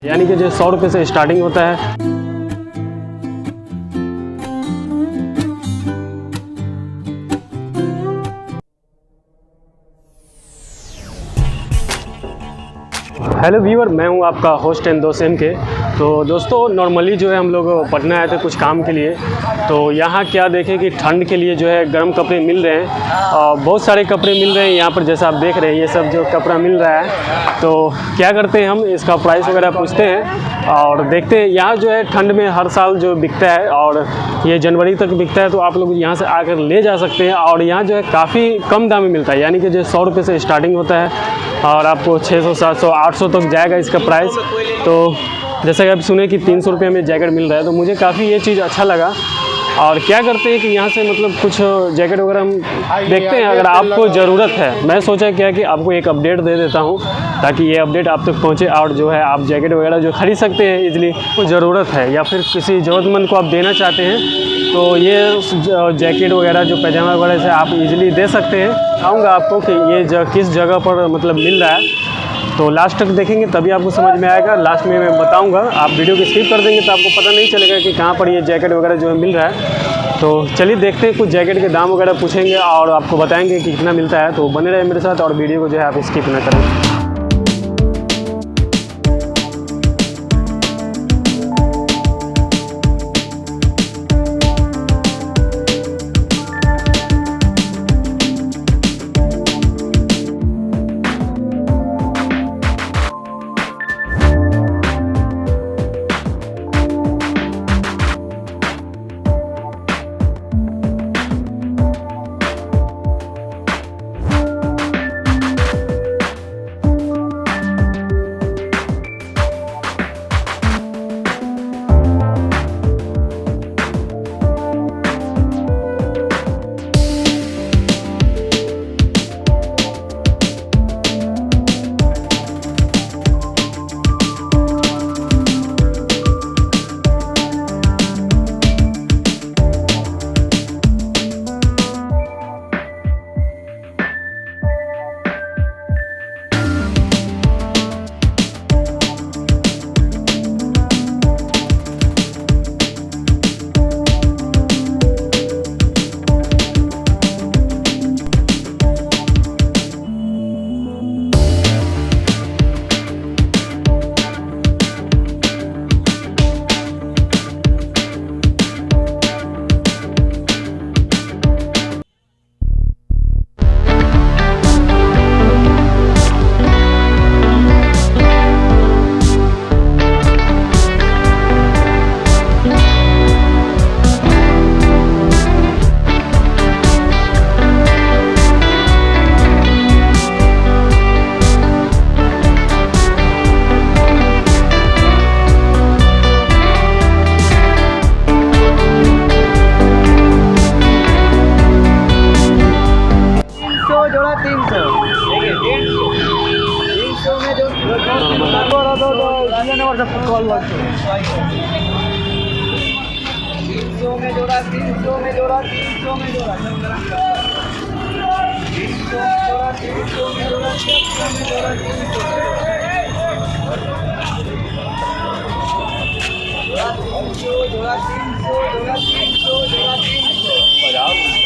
यानी कि जो 100 रुपये से स्टार्टिंग होता है। हेलो व्यूअर, मैं हूं आपका होस्ट एंड दोस्त MK। तो दोस्तों, नॉर्मली जो है हम लोग पटना आए थे कुछ काम के लिए। तो यहाँ क्या देखें कि ठंड के लिए जो है गर्म कपड़े मिल रहे हैं और बहुत सारे कपड़े मिल रहे हैं यहाँ पर। जैसा आप देख रहे हैं ये सब जो कपड़ा मिल रहा है, तो क्या करते हैं हम इसका प्राइस वगैरह पूछते हैं और देखते हैं। यहाँ जो है ठंड में हर साल जो बिकता है और ये जनवरी तक बिकता है, तो आप लोग यहाँ से आकर ले जा सकते हैं। और यहाँ जो है काफ़ी कम दाम में मिलता है, यानी कि जो 100 रुपये से स्टार्टिंग होता है और आपको 600, 700, 800 तक जाएगा इसका प्राइस। तो जैसा कि आप सुने कि 300 रुपये में जैकेट मिल रहा है, तो मुझे काफ़ी ये चीज़ अच्छा लगा। और क्या करते हैं कि यहाँ से मतलब कुछ जैकेट वगैरह हम देखते हैं, अगर आपको ज़रूरत है। मैं सोचा क्या कि आपको एक अपडेट दे देता हूँ ताकि ये अपडेट आप तक पहुँचे और जो है आप जैकेट वगैरह जो खरीद सकते हैं इजीली। को ज़रूरत है या फिर किसी ज़रूरतमंद को आप देना चाहते हैं, तो ये जैकेट वगैरह जो पैजामा वगैरह से आप इजीली दे सकते हैं। बताऊँगा आपको कि ये किस जगह पर मतलब मिल रहा है, तो लास्ट तक देखेंगे तभी आपको समझ में आएगा। लास्ट में मैं बताऊंगा, आप वीडियो को स्किप कर देंगे तो आपको पता नहीं चलेगा कि कहाँ पर ये जैकेट वगैरह जो है मिल रहा है। तो चलिए देखते हैं, कुछ जैकेट के दाम वगैरह पूछेंगे और आपको बताएंगे कि कितना मिलता है। तो बने रहे मेरे साथ और वीडियो को जो है आप स्किप ना करें।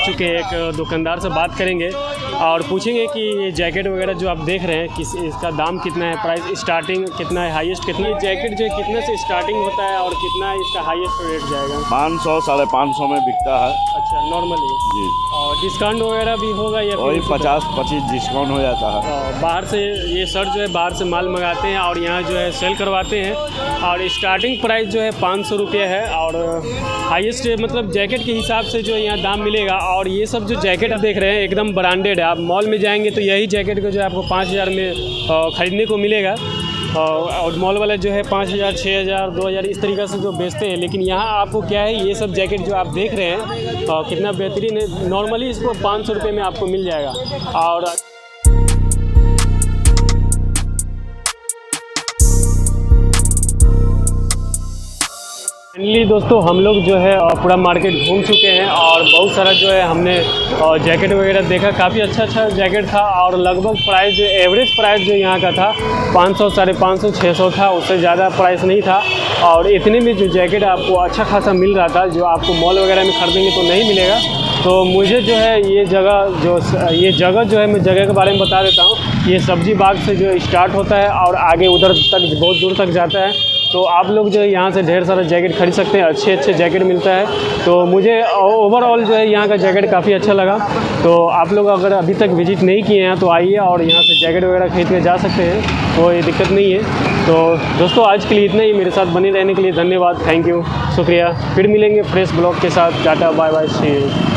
चुके एक दुकानदार से बात करेंगे और पूछेंगे कि ये जैकेट वगैरह जो आप देख रहे हैं किस इसका दाम कितना है, प्राइस स्टार्टिंग कितना है, हाईएस्ट कितना है। जैकेट जो है कितने से स्टार्टिंग होता है और कितना इसका हाईएस्ट रेट जाएगा? 500, 550 में बिकता है। अच्छा, नॉर्मली जी। और डिस्काउंट वगैरह भी होगा या वही 50-25 डिस्काउंट हो जाता है। बाहर से ये शर्ट जो है बाहर से माल मंगाते हैं और यहाँ जो है सेल करवाते हैं और स्टार्टिंग प्राइस जो है 500 रुपये है और हाईएस्ट मतलब जैकेट के हिसाब से जो यहाँ दाम मिलेगा। और ये सब जो जैकेट आप देख रहे हैं एकदम ब्रांडेड है। आप मॉल में जाएंगे तो यही जैकेट को जो है आपको 5000 में ख़रीदने को मिलेगा और मॉल वाले जो है 5000, 6000, 2000 इस तरीक़े से जो बेचते हैं। लेकिन यहाँ आपको क्या है, ये सब जैकेट जो आप देख रहे हैं कितना बेहतरीन है। नॉर्मली इसको 500 रुपये में आपको मिल जाएगा। और फाइनली दोस्तों हम लोग जो है पूरा मार्केट घूम चुके हैं और बहुत सारा जो है हमने जैकेट वगैरह देखा। काफ़ी अच्छा जैकेट था और लगभग प्राइस एवरेज प्राइस जो यहाँ का था 500, 550, 600 था, उससे ज़्यादा प्राइस नहीं था। और इतने में जो जैकेट आपको अच्छा खासा मिल रहा था, जो आपको मॉल वगैरह में खरीदेंगे तो नहीं मिलेगा। तो मुझे जो है ये जगह जो है, मैं जगह के बारे में बता देता हूँ। ये सब्जी बाग से जो स्टार्ट होता है और आगे उधर तक बहुत दूर तक जाता है। तो आप लोग जो है यहाँ से ढेर सारा जैकेट खरीद सकते हैं, अच्छे जैकेट मिलता है। तो मुझे ओवरऑल जो है यहाँ का जैकेट काफ़ी अच्छा लगा। तो आप लोग अगर अभी तक विजिट नहीं किए हैं तो आइए और यहाँ से जैकेट वगैरह खरीद के जा सकते हैं, कोई दिक्कत नहीं है। तो दोस्तों आज के लिए इतना ही। मेरे साथ बने रहने के लिए धन्यवाद, थैंक यू, शुक्रिया। फिर मिलेंगे फ्रेश ब्लॉग के साथ। Tata, bye bye, see you.